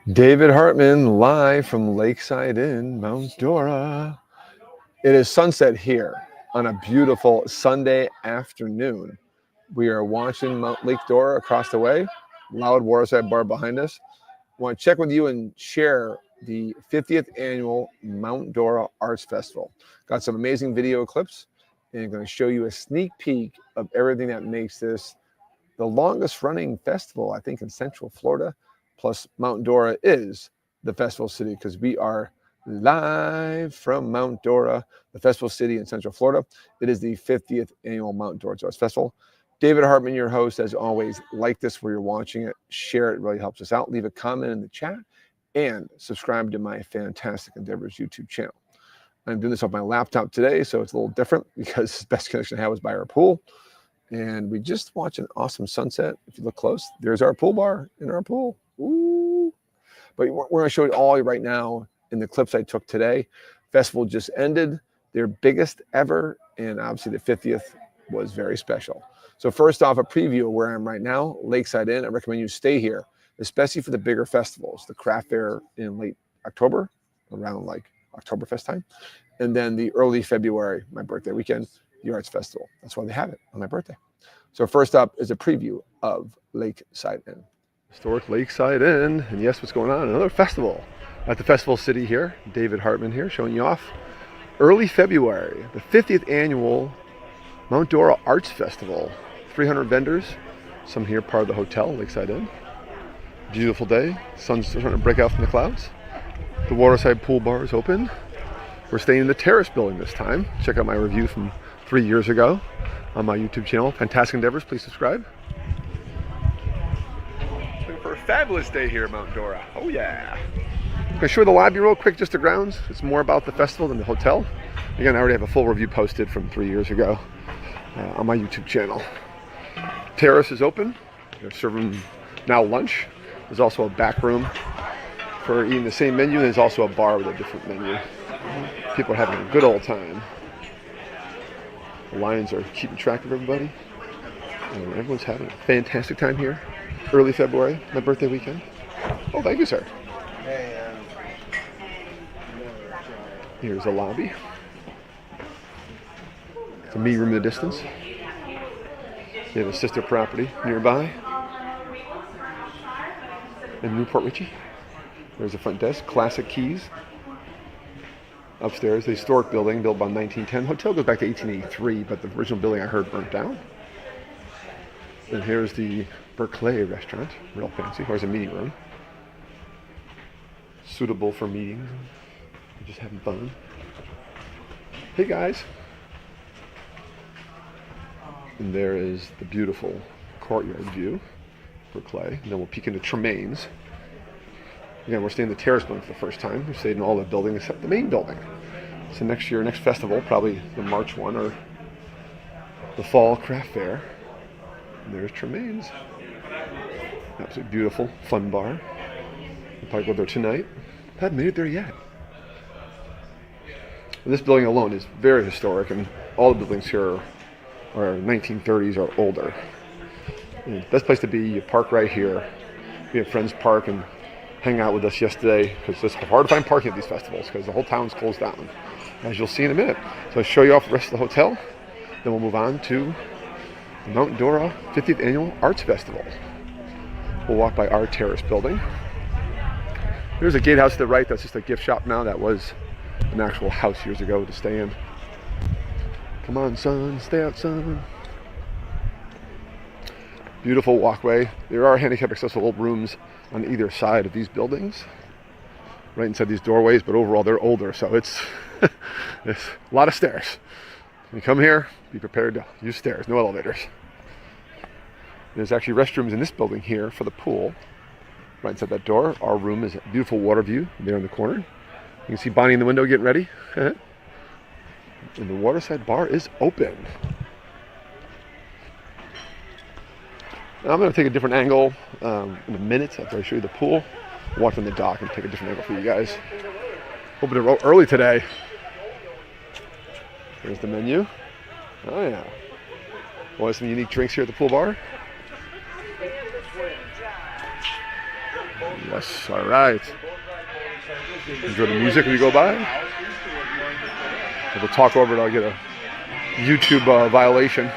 David Hartman live from Lakeside Inn, Mount Dora. It is sunset here on a beautiful Sunday afternoon. We are watching Lake Dora across the way, loud waterside bar behind us. I want to check with you and share the 50th annual Mount Dora Arts Festival. Got some amazing video clips, and I'm going to show you a sneak peek of everything that makes this the longest running festival, I think, in Central Florida. Plus, Mount Dora is the festival city because we are live from Mount Dora, the festival city in Central Florida. It is the 50th annual Mount Dora Arts Festival. David Hartman, your host, as always. Like this where you're watching it. Share it, really helps us out. Leave a comment in the chat and subscribe to my Fantastic Endeavors YouTube channel. I'm doing this off my laptop today, so it's a little different because the best connection I have was by our pool. And we just watched an awesome sunset. If you look close, there's our pool bar in our pool. Ooh. But we're going to show it all right now in the clips I took today. Festival just ended, their biggest ever, and obviously the 50th was very special. So first off, a preview of where I'm right now, Lakeside Inn. I recommend you stay here, especially for the bigger festivals, the craft fair in late October, around like Oktoberfest time, and then the early February, my birthday weekend, the Arts Festival. That's why they have it on my birthday. So first up is a preview of Lakeside Inn. Historic Lakeside Inn, and yes, what's going on? Another festival at the Festival City here. David Hartman here, showing you off. Early February, the 50th annual Mount Dora Arts Festival. 300 vendors, some here part of the hotel, Lakeside Inn. Beautiful day, sun's starting to break out from the clouds. The waterside pool bar is open. We're staying in the terrace building this time. Check out my review from 3 years ago on my YouTube channel, Fantastic Endeavors. Please subscribe. Looking for a fabulous day here at Mount Dora. Oh yeah. I'm going to show you the lobby real quick, just the grounds. It's more about the festival than the hotel. Again, I already have a full review posted from 3 years ago on my YouTube channel. Terrace is open. They're serving now lunch. There's also a back room for eating the same menu. There's also a bar with a different menu. People are having a good old time. The Lions are keeping track of everybody. And everyone's having a fantastic time here. Early February, my birthday weekend. Oh, thank you, sir. Here's the lobby. It's a meeting room in the distance. They have a sister property nearby in Newport Richey. There's the front desk, classic keys. Upstairs, the historic building built by 1910. Hotel goes back to 1883, but the original building I heard burnt down. And here's the Berkeley restaurant, real fancy. Here's a meeting room. Suitable for meetings, just having fun. Hey guys. And there is the beautiful courtyard view, Berkeley. And then we'll peek into Tremaine's. Again, we're staying in the terrace building for the first time. We've stayed in all the buildings except the main building. So next year, next festival, probably the March one or the fall craft fair. And there's Tremaine's. Absolutely beautiful, fun bar. We'll probably go there tonight. I haven't made it there yet. And this building alone is very historic, and all the buildings here are 1930s or older. And best place to be, you park right here. We have friends park and hang out with us yesterday because it's hard to find parking at these festivals because the whole town's closed down, as you'll see in a minute. So I'll show you off the rest of the hotel, then we'll move on to the Mount Dora 50th Annual Arts Festival. We'll walk by our terrace building. There's a gatehouse to the right. That's just a gift shop now. That was an actual house years ago to stay in. Come on, son, stay out, son. Beautiful walkway. There are handicap accessible rooms on either side of these buildings, right inside these doorways, but overall they're older, so it's a lot of stairs. When you come here, be prepared to use stairs, no elevators. There's actually restrooms in this building here for the pool. Right inside that door, our room is a beautiful water view there in the corner. You can see Bonnie in the window getting ready. And the waterside bar is open. Now I'm going to take a different angle in a minute after I show you the pool. Walk on the dock and take a different angle for you guys. Opened it early today. There's the menu. Oh yeah. Want some unique drinks here at the pool bar? Yes, all right. Enjoy the music as we go by. We'll talk over it, I'll get a YouTube violation.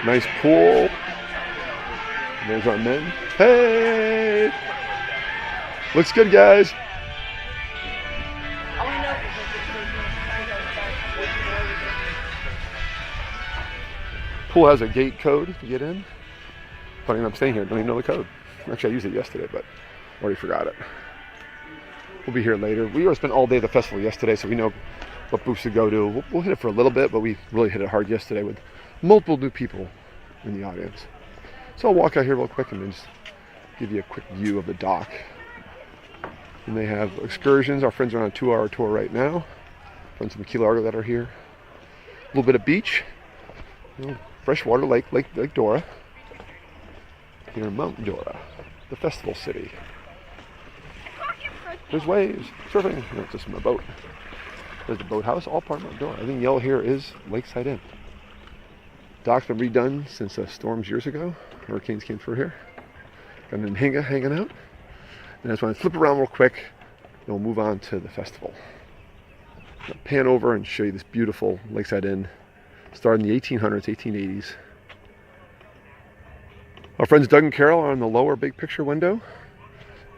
Nice pool. And there's our men. Hey! Looks good, guys. Pool has a gate code to get in. Funny enough, I'm staying here, don't even know the code. Actually, I used it yesterday, but already forgot it. We'll be here later. We spent all day at the festival yesterday, so we know what booths to go to. We'll hit it for a little bit, but we really hit it hard yesterday with multiple new people in the audience. So I'll walk out here real quick and then just give you a quick view of the dock. And they have excursions. Our friends are on a 2-hour tour right now. Friends from Key Largo that are here. A little bit of beach. Freshwater lake, Lake Dora. Here in Mount Dora, the festival city. There's waves, surfing. No, it's just my boat. There's the boathouse, all part of Mount Dora. I think yellow here is Lakeside Inn. Dock's been redone since the storms years ago. Hurricanes came through here. Got an Hinga hanging out. And I just want to flip around real quick, and we'll move on to the festival. I'll pan over and show you this beautiful Lakeside Inn. Started in the 1800s, 1880s. Our friends Doug and Carol are in the lower big picture window.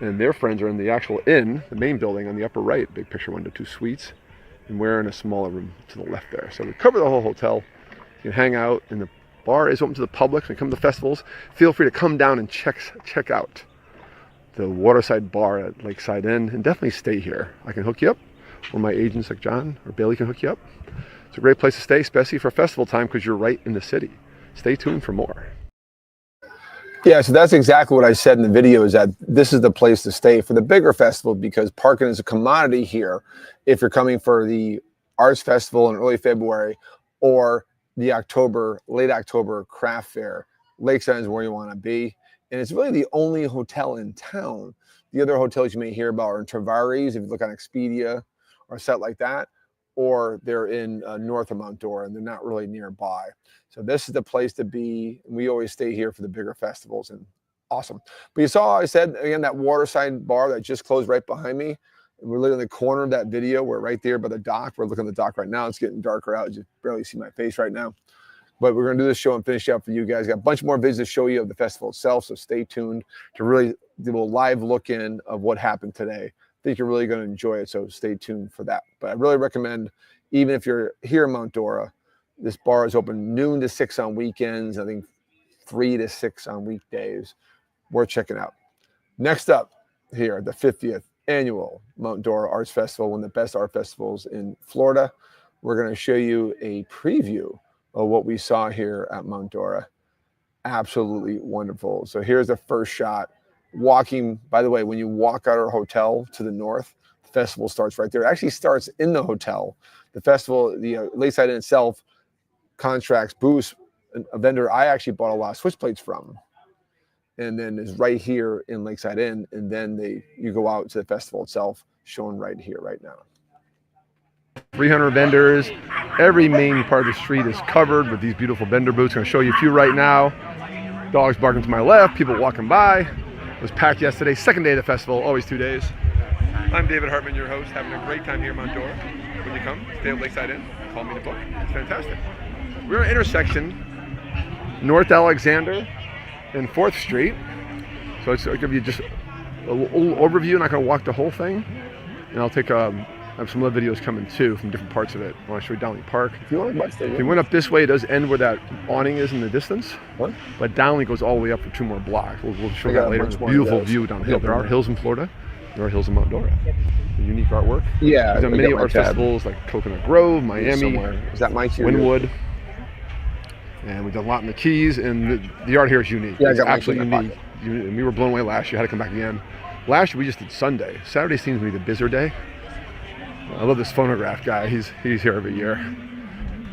And their friends are in the actual inn, the main building on the upper right, big picture window, 2 suites. And we're in a smaller room to the left there. So we cover the whole hotel. You can hang out, and the bar is open to the public. When you come to festivals, feel free to come down and check out the waterside bar at Lakeside Inn, and definitely stay here. I can hook you up, or my agents like John or Bailey can hook you up. It's a great place to stay, especially for festival time, because you're right in the city. Stay tuned for more. Yeah, so that's exactly what I said in the video, is that this is the place to stay for the bigger festival, because parking is a commodity here. If you're coming for the Arts Festival in early February or the late October craft fair, Lakeside is where you want to be. And it's really the only hotel in town. The other hotels you may hear about are in Travares, if you look on Expedia or a site like that, or they're in north of Mount Dora, and they're not really nearby. So this is the place to be. And we always stay here for the bigger festivals, and awesome. But you saw, I said, again, that waterside bar that just closed right behind me. And we're literally in the corner of that video. We're right there by the dock. We're looking at the dock right now. It's getting darker out. You just barely see my face right now. But we're going to do this show and finish up for you guys. Got a bunch more videos to show you of the festival itself, so stay tuned to really do a live look in of what happened today. I think you're really going to enjoy it, so stay tuned for that. But I really recommend, even if you're here in Mount Dora, this bar is open noon to 6 on weekends, I think 3 to 6 on weekdays. Worth checking out. Next up here, the 50th annual Mount Dora Arts Festival, one of the best art festivals in Florida. We're going to show you a preview of what we saw here at Mount Dora. Absolutely wonderful. So here's the first shot. Walking, by the way, when you walk out of our hotel to the north, the festival starts right there. It actually starts in the hotel. The festival, the Lakeside Inn itself, contracts booths, a vendor I actually bought a lot of switch plates from, and then is right here in Lakeside Inn, and then you go out to the festival itself, shown right here, right now. 300 vendors. Every main part of the street is covered with these beautiful vendor booths. I'm going to show you a few right now. Dogs barking to my left, people walking by. It was packed yesterday, second day of the festival, always 2 days. I'm David Hartman, your host, having a great time here in Mount Dora. When you come, stay at Lakeside Inn, call me to book. It's fantastic. We're at an intersection, North Alexander and 4th Street. So I'll give you just a little overview. I'm not going to walk the whole thing. And I'll take I have some other videos coming too from different parts of it. I want to show you Downley Park. If you went up this way, it does end where that awning is in the distance. What? But Downley goes all the way up for 2 more blocks. We'll show you that later. It's a beautiful view down the hill. There are hills in Florida. There are hills in Mount Dora. Unique artwork. Yeah. We've done many art festivals like Coconut Grove, Miami, is that Mike here? Wynwood. And we've done a lot in the Keys, and the art here is unique. Yeah, it's absolutely unique. And we were blown away last year. Had to come back again. Last year we just did Sunday. Saturday seems to be the busier day. I love this phonograph guy. He's here every year.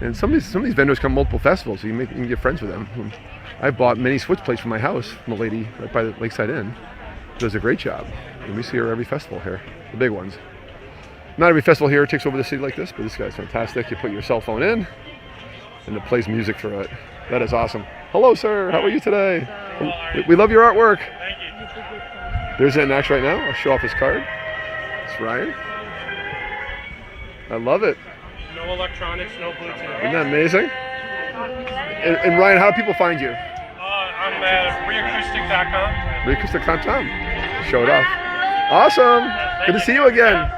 And some of these vendors come multiple festivals, so you can get friends with them. I bought many switch plates from my house from a lady right by the Lakeside Inn. Does a great job. And we see her every festival here, the big ones. Not every festival here takes over the city like this, but this guy's fantastic. You put your cell phone in, and it plays music through it. That is awesome. Hello, sir. How are you today? We love your artwork. Thank you. There's that next right now. I'll show off his card. It's Ryan. I love it. No electronics, no Bluetooth. Isn't that amazing? And Ryan, how do people find you? I'm at reacoustic.com. Reacoustic.com. Show it off. Awesome. Good to see you again.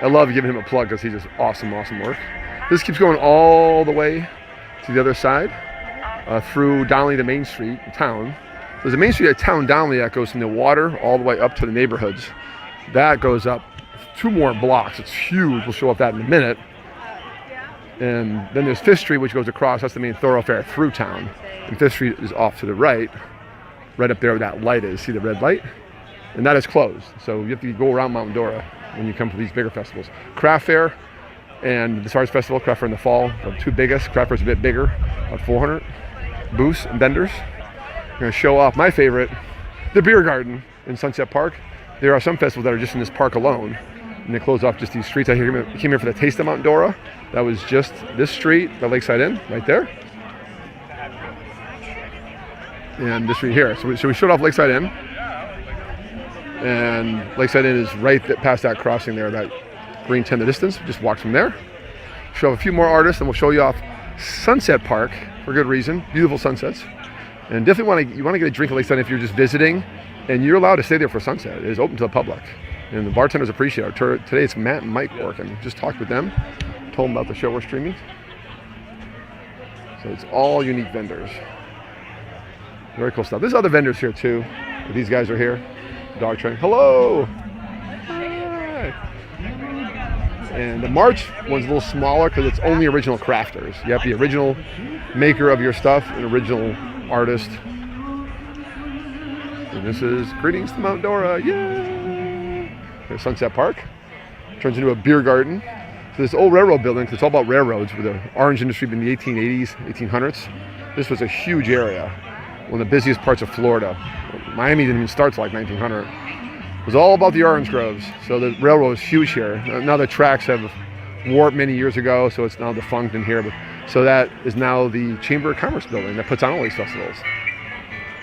I love giving him a plug because he does awesome work. This keeps going all the way to the other side through Donnelly to Main Street, town. There's a Main Street at town, Donnelly, that goes from the water all the way up to the neighborhoods. That goes up 2 more blocks. It's huge. We'll show off that in a minute. And then there's 5th Street, which goes across. That's the main thoroughfare through town. And 5th Street is off to the right up there where that light is. See the red light? And that is closed. So you have to go around Mount Dora when you come to these bigger festivals. Craft Fair and this Arts Festival, Craft Fair in the fall, the 2 biggest. Craft Fair's a bit bigger, about 400 booths and vendors. I'm going to show off my favorite, the beer garden in Sunset Park. There are some festivals that are just in this park alone, and they close off just these streets. I came here for the Taste of Mount Dora. That was just this street, the Lakeside Inn, right there. And this street here. So we showed off Lakeside Inn. And Lakeside Inn is right past that crossing there, that green tent in the distance. Just walk from there. Show off a few more artists, and we'll show you off Sunset Park for good reason. Beautiful sunsets. And definitely you want to get a drink at Lakeside if you're just visiting, and you're allowed to stay there for sunset. It is open to the public, and the bartenders appreciate it. Today it's Matt and Mike working. Just talked with them, told them about the show we're streaming. So it's all unique vendors. Very cool stuff. There's other vendors here too. These guys are here. Dog train. Hello. Hi. And the March one's a little smaller because it's only original crafters. You have to be original maker of your stuff, an original artist. And this is greetings to Mount Dora. Yay! There's Sunset Park. Turns into a beer garden. So this old railroad building, 'cause it's all about railroads, with the orange industry in the 1880s, 1800s. This was a huge area. One of the busiest parts of Florida. Miami didn't even start till like 1900. It was all about the orange groves. So the railroad was huge here. Now the tracks have warped many years ago, so it's now defunct in here. But so that is now the Chamber of Commerce building that puts on all these festivals.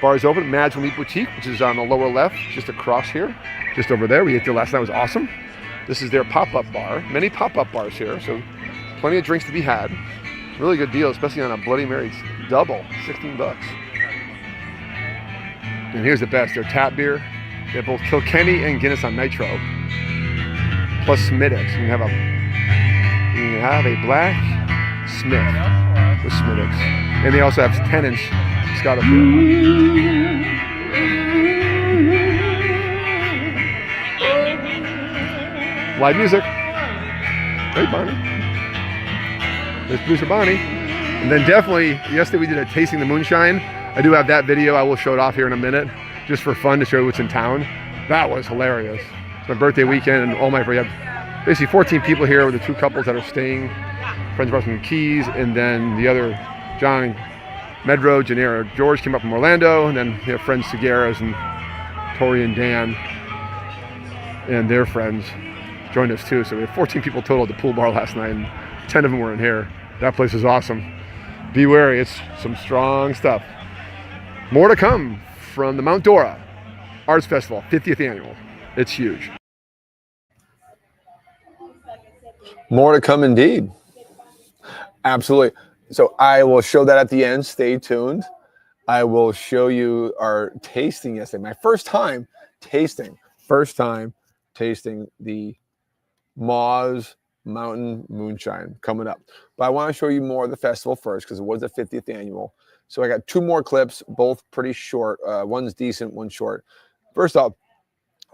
Bar is open. Magical Meat Boutique, which is on the lower left, just across here, just over there. We ate there last night. It was awesome. This is their pop-up bar. Many pop-up bars here, so plenty of drinks to be had. Really good deal, especially on a Bloody Mary double, 16 bucks. And here's the best, their tap beer. They have both Kilkenny and Guinness on Nitro, plus Smittix. You can have a black Smith with Smittix. And they also have 10-inch Scottish beer. Live music. Hey, Bonnie. There's producer Bonnie. And then definitely, yesterday we did a Tasting the Moonshine. I do have that video. I will show it off here in a minute, just for fun to show you what's in town. That was hilarious. It's my birthday weekend, and all my friends, basically 14 people here with the 2 couples that are staying. Friends of ours from the Keys, and then the other, John, Medro, Janera, George came up from Orlando, and then we have friends Segueras and Tori and Dan and their friends joined us too. So we had 14 people total at the pool bar last night, and 10 of them were in here. That place is awesome. Be wary, it's some strong stuff. More to come from the Mount Dora Arts Festival, 50th annual. It's huge. More to come indeed. Absolutely. So I will show that at the end. Stay tuned. I will show you our tasting yesterday. My first time tasting the Moz Mountain Moonshine coming up. But I want to show you more of the festival first because it was the 50th annual. So I got 2 more clips, both pretty short. One's decent, one's short. First off,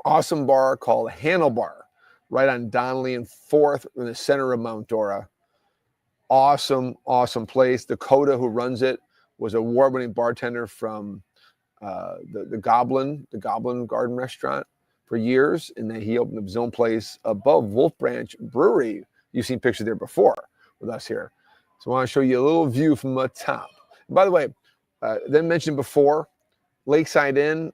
awesome bar called Handlebar, right on Donnelly and 4th in the center of Mount Dora. Awesome place. Dakota, who runs it, was an award-winning bartender from the Goblin Garden Restaurant for years, and then he opened up his own place above Wolf Branch Brewery. You've seen pictures there before with us here. So I want to show you a little view from the top. And by the way, then mentioned before, Lakeside Inn,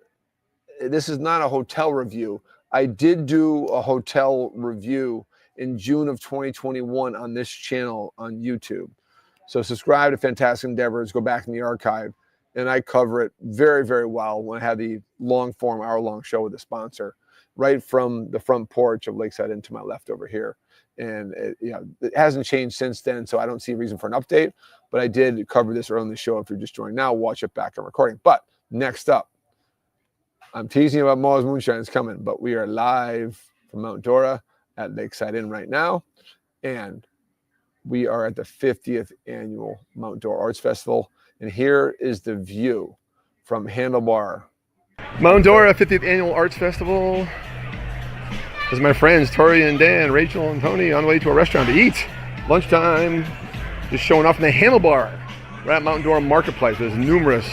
this is not a hotel review. I did do a hotel review in June of 2021 on this channel on YouTube. So subscribe to Fantastic Endeavors, go back in the archive, and I cover it very, very well when I have the long form, hour-long show with the sponsor, right from the front porch of Lakeside Inn to my left over here. And it hasn't changed since then, so I don't see a reason for an update. But I did cover this early in the show. If you're just joining now, watch it back on recording. But next up, I'm teasing you about Mars Moonshine is coming, but we are live from Mount Dora at Lakeside Inn right now, and we are at the 50th annual Mount Dora Arts Festival. And here is the view from Handlebar. Mount Dora 50th Annual Arts Festival. This is my friends Tori and Dan, Rachel and Tony on the way to a restaurant to eat. Lunchtime, just showing off in the Handlebar. We're at Mount Dora Marketplace. There's numerous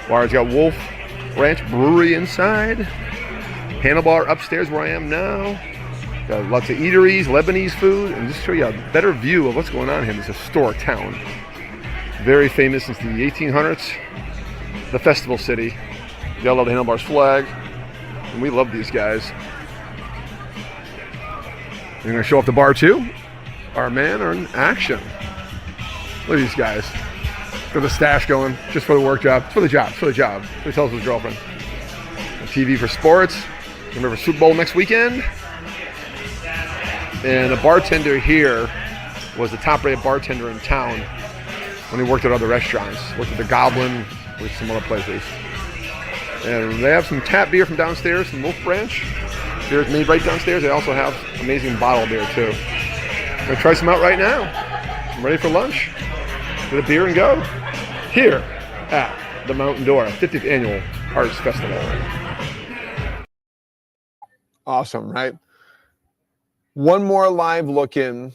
bars. Got Wolf Ranch Brewery inside. Handlebar upstairs where I am now. Got lots of eateries, Lebanese food, and just show you a better view of what's going on here in this historic town. Very famous since the 1800s. The festival city. You gotta love the Handlebar's flag, and we love these guys. We're gonna show off the bar too. Our men are in action. Look at these guys. Got the stash going, just for the work job. It's for the job, it's for the job. So he tells his girlfriend. And TV for sports. Remember Super Bowl next weekend. And the bartender here was the top-rated bartender in town when he worked at other restaurants. Worked at the Goblin, with some other places. And they have some tap beer from downstairs, from Wolf Branch. Beer's made right downstairs. They also have amazing bottled beer too. I'm gonna try some out right now. I'm ready for lunch. Get a beer and go. Here at the Mount Dora 50th Annual Arts Festival. Awesome, right? One more live look in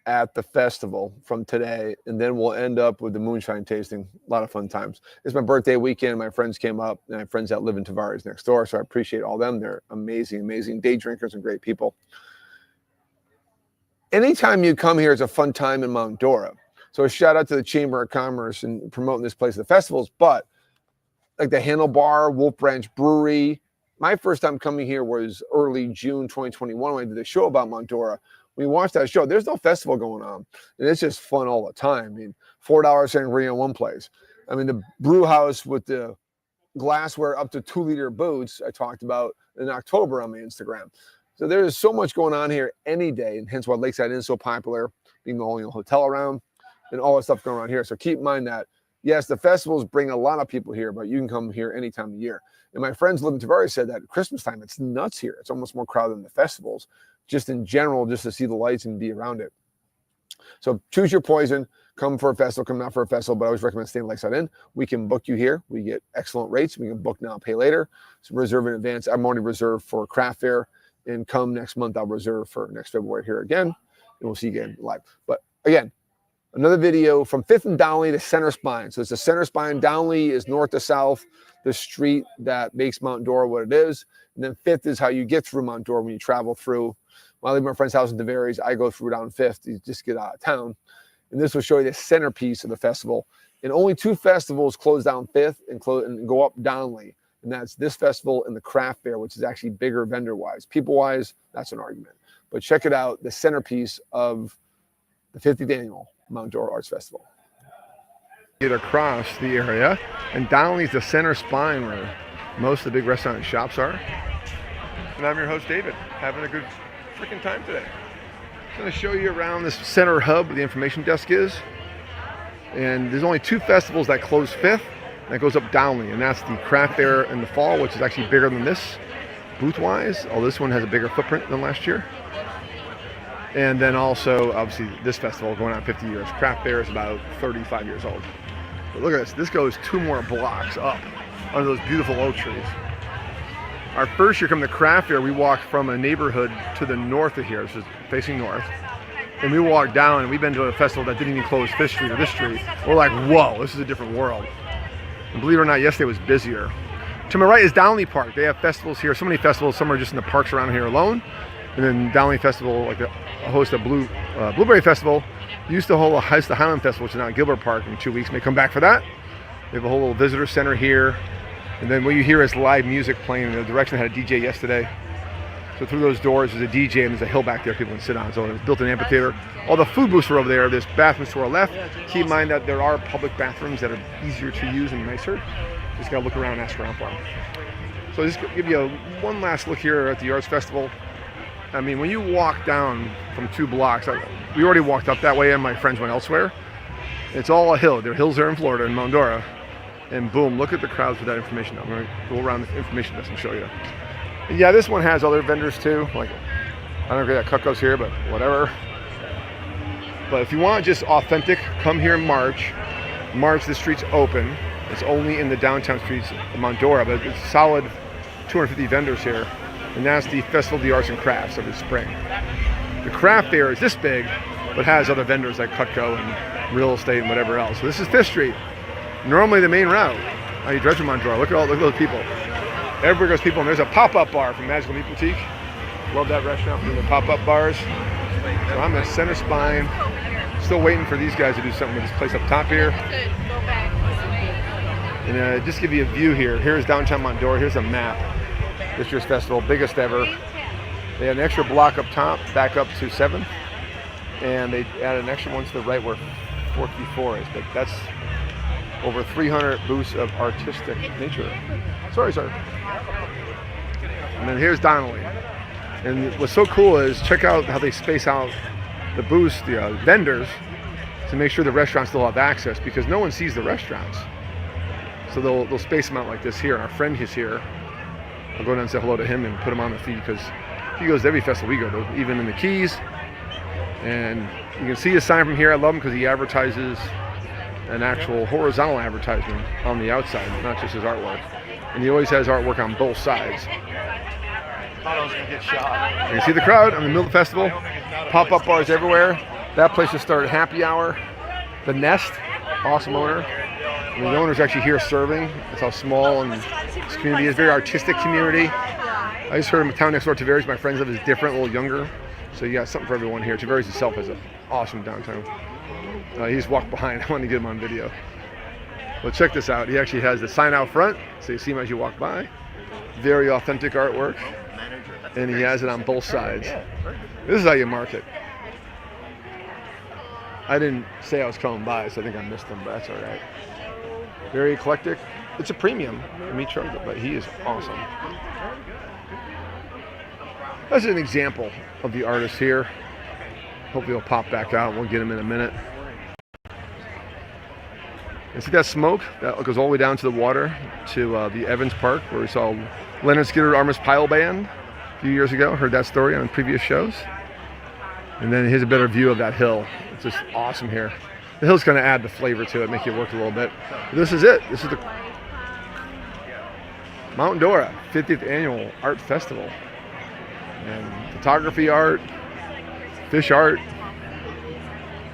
at the festival from today, and then we'll end up with the moonshine tasting. A lot of fun times. It's my birthday weekend. My friends came up, and I have friends that live in Tavares next door, so I appreciate all them. They're amazing, amazing day drinkers and great people. Anytime you come here, it's a fun time in Mount Dora. So a shout out to the Chamber of Commerce and promoting this place at the festivals, but like the Handlebar, Wolf Branch Brewery. My first time coming here was early June 2021 when I did a show about Mount Dora. When you watch that show, there's no festival going on. And it's just fun all the time. I mean, $4 sangria in one place. I mean, the brew house with the glassware up to 2-liter boots I talked about in October on my Instagram. So there's so much going on here any day, and hence why Lakeside Inn is so popular, being the only hotel around, and all that stuff going on here. So keep in mind that, yes, the festivals bring a lot of people here, but you can come here any time of year. And my friends live in Tavares said that at Christmas time, it's nuts here. It's almost more crowded than the festivals, just in general, just to see the lights and be around it. So choose your poison. Come for a festival, come not for a festival, but I always recommend staying Lakeside Inn. We can book you here. We get excellent rates. We can book now, pay later. So reserve in advance. I'm already reserved for craft fair, and come next month, I'll reserve for next February here again, and we'll see you again live. But again, another video from 5th and Downley to Center Spine. So it's the Center Spine. Downley is north to south, the street that makes Mount Dora what it is. And then 5th is how you get through Mount Dora when you travel through. When I leave my friend's house in Tavares, I go through down 5th. You just get out of town. And this will show you the centerpiece of the festival. And only 2 festivals close down 5th and go up Downley. And that's this festival and the craft fair, which is actually bigger vendor-wise. People-wise, that's an argument. But check it out, the centerpiece of the 50th annual Mount Dora Arts Festival. Get across the area, and Downley's the center spine where most of the big restaurant and shops are. And I'm your host, David, having a good freaking time today. I'm going to show you around this center hub where the information desk is. And there's only 2 festivals that close 5th. That goes up Downley, and that's the craft fair in the fall, which is actually bigger than this booth-wise. Although this one has a bigger footprint than last year. And then also, obviously, this festival going on 50 years. Craft fair is about 35 years old. But look at this. This goes 2 more blocks up under those beautiful oak trees. Our first year coming to craft fair, we walked from a neighborhood to the north of here, which is facing north. And we walked down, and we've been to a festival that didn't even close this street or this street. We're like, whoa, this is a different world. And believe it or not, yesterday was busier. To my right is Downley Park. They have festivals here. So many festivals. Some are just in the parks around here alone. And then Downley Festival, like the host of Blueberry Festival, used to host the Highland Festival, which is now at Gilbert Park in 2 weeks. May come back for that. They have a whole little visitor center here. And then what you hear is live music playing in the direction. I had a DJ yesterday. So through those doors is a DJ and there's a hill back there people can sit on. So it's built an amphitheater. All the food booths are over there. There's bathrooms to our left. Keep in mind that there are public bathrooms that are easier to use and nicer. Just gotta look around and ask around for them. So just give you one last look here at the Arts Festival. I mean, when you walk down from 2 blocks, we already walked up that way and my friends went elsewhere. It's all a hill. There are hills there in Florida, in Mount Dora. And boom, look at the crowds with that information. I'm gonna go around the information desk and show you. And yeah, this one has other vendors too. Like, I don't know if that Cutco's here, but whatever. But if you want just authentic, come here in March. March, the street's open. It's only in the downtown streets of Mount Dora, but it's solid 250 vendors here. And that's the Festival of the Arts and Crafts every spring. The craft fair is this big, but has other vendors like Cutco and real estate and whatever else. So this is 5th Street. Normally the main route. Now you drive to Mount Dora. Look at those people. Everywhere goes people, and there's a pop-up bar from Magical Meat Boutique. Love that restaurant for the pop-up bars. So I'm at Center Spine. Still waiting for these guys to do something with this place up top here. And just give you a view here. Here's downtown Mount Dora. Here's a map. This year's festival, biggest ever. They had an extra block up top, back up to 7th. And they added an extra one to the right where 454 is. But that's over 300 booths of artistic nature. Sorry, sir. And then here's Donnelly. And what's so cool is check out how they space out the booths, the vendors, to make sure the restaurants still have access because no one sees the restaurants. So they'll space them out like this here. Our friend is here. I'll go down and say hello to him and put him on the feed because he goes to every festival we go to, even in the Keys. And you can see his sign from here. I love him because he advertises an actual horizontal advertisement on the outside, not just his artwork. And he always has artwork on both sides. Thought I was gonna get shot. You can see the crowd in the middle of the festival. Pop-up bars everywhere. That place just started happy hour. The Nest, awesome owner. I mean, the owner's actually here serving. That's how small and this community is. Very artistic community. I just heard in the town next door, Tavares, my friends live, is different, a little younger. So you got something for everyone here. Tavares itself has an awesome downtown. He just walked behind. I wanted to get him on video. Well, check this out. He actually has the sign out front, so you see him as you walk by. Very authentic artwork. And he has it on both sides. This is how you market. I didn't say I was coming by, so I think I missed him, but that's all right. Very eclectic. It's a premium. Me charge it, but he is awesome. That's an example of the artist here. Hopefully he'll pop back out. We'll get him in a minute. And see that smoke? That goes all the way down to the water, to the Evans Park, where we saw Leonard Skinner Armis Pile Band a few years ago. Heard that story on previous shows. And then here's a better view of that hill. It's just awesome here. The hill's going to add the flavor to it, make it work a little bit. But this is it. This is the Mount Dora 50th Annual Art Festival. And photography art, fish art,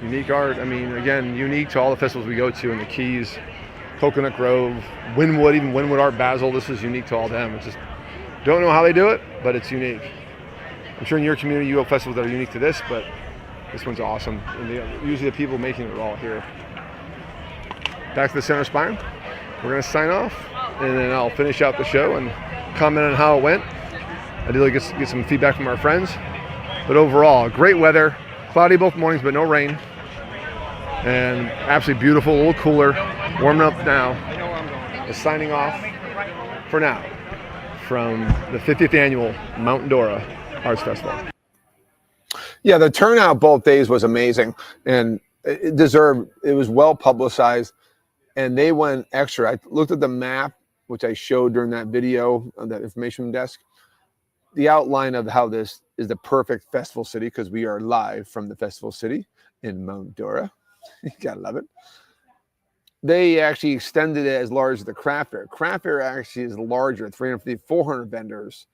unique art. I mean, again, unique to all the festivals we go to in the Keys, Coconut Grove, Wynwood, even Wynwood Art Basel. This is unique to all them. It's just, don't know how they do it, but it's unique. I'm sure in your community you have festivals that are unique to this, but this one's awesome. And usually the people making it are all here. Back to the Center Spine. We're going to sign off, and then I'll finish out the show and comment on how it went. I did get some feedback from our friends. But overall, great weather. Cloudy both mornings, but no rain. And absolutely beautiful, a little cooler. Warming up now. Just signing off for now from the 50th Annual Mount Dora Arts Festival. Yeah, the turnout both days was amazing, and it was well publicized, and they went extra. I looked at the map, which I showed during that video on that information desk, the outline of how this is the perfect festival city, because we are live from the festival city in Mount Dora. You gotta love it. They actually extended it as large as the craft fair. Craft fair actually is larger, 350, 400 vendors,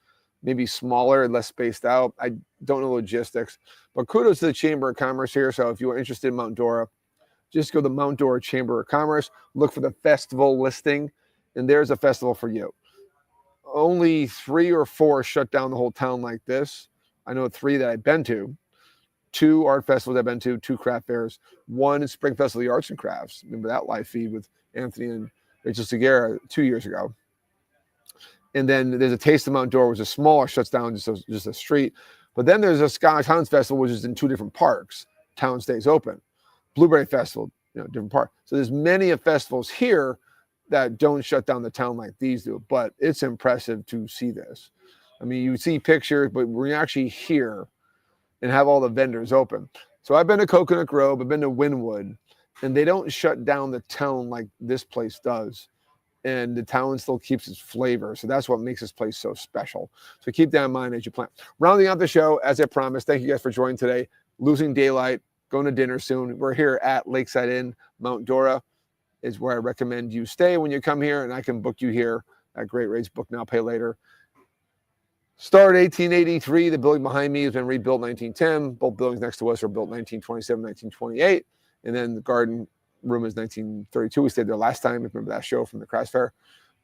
maybe smaller, less spaced out. I don't know logistics, but kudos to the Chamber of Commerce here. So if you are interested in Mount Dora, just go to the Mount Dora Chamber of Commerce, look for the festival listing, and there's a festival for you. Only 3 or 4 shut down the whole town like this. I know 3 that I've been to. 2 art festivals I've been to, 2 craft fairs, 1 Spring Festival of the Arts and Crafts. Remember that live feed with Anthony and Rachel Segura 2 years ago. And then there's a Taste of Mount Dora, which is smaller, shuts down just a street. But then there's a Scottish Highlands Festival, which is in 2 different parks. Town stays open. Blueberry Festival, different park. So there's many of festivals here that don't shut down the town like these do. But it's impressive to see this. I mean, you see pictures, but we're actually here and have all the vendors open. So I've been to Coconut Grove, I've been to Wynwood, and they don't shut down the town like this place does. And the town still keeps its flavor. So that's what makes this place so special. So keep that in mind as you plan. Rounding out the show, as I promised, thank you guys for joining today. Losing daylight, going to dinner soon. We're here at Lakeside Inn, Mount Dora is where I recommend you stay when you come here, and I can book you here at great rates. Book now, pay later. Started 1883. The building behind me has been rebuilt 1910. Both buildings next to us are built 1927, 1928. And then the garden room is 1932. We stayed there last time. Remember that show from the Crafts Fair?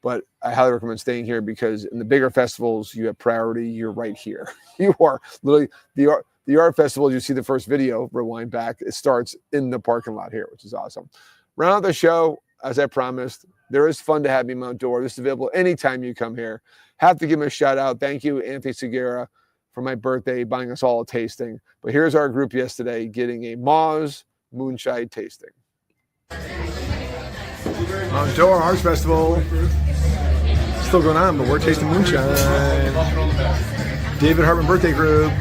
But I highly recommend staying here because in the bigger festivals, you have priority. You're right here. You are literally the art festival. You see the first video, rewind back. It starts in the parking lot here, which is awesome. Round out the show, as I promised, there is fun to have me in Mount Dora. This is available anytime you come here. Have to give him a shout out. Thank you, Anthony Segura, for my birthday, buying us all a tasting. But here's our group yesterday getting a Moz moonshine tasting. Mount Dora Arts Festival. Still going on, but we're tasting moonshine. David Hartman birthday group.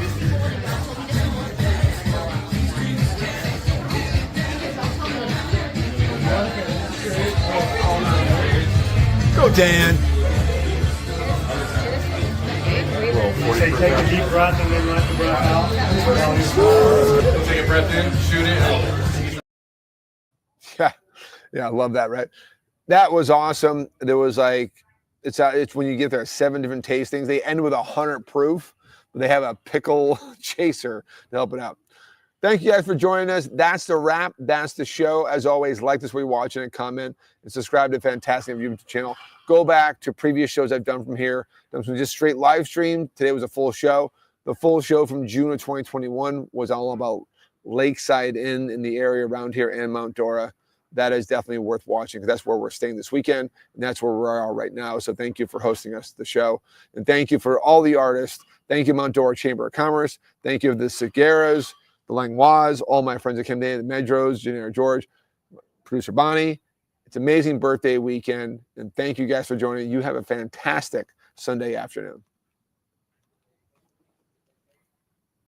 Go, Dan. Take a deep breath and then let the breath out. Take a breath in, shoot it. Yeah, I love that, right? That was awesome. There was it's when you get there, 7 different tastings. They end with 100 proof, but they have a pickle chaser to help it out. Thank you guys for joining us. That's the wrap. That's the show. As always, like this while you're watching and comment and subscribe to Fantastic YouTube channel. Go back to previous shows I've done from here. Done some just straight live stream. Today was a full show. The full show from June of 2021 was all about Lakeside Inn in the area around here and Mount Dora. That is definitely worth watching because that's where we're staying this weekend, and that's where we are right now. So thank you for hosting us, the show, and thank you for all the artists. Thank you, Mount Dora Chamber of Commerce. Thank you, the Segueras, the Langlois, all my friends that came in, the Medros, Janera George, producer Bonnie. It's amazing birthday weekend, and thank you guys for joining. You have a fantastic Sunday afternoon.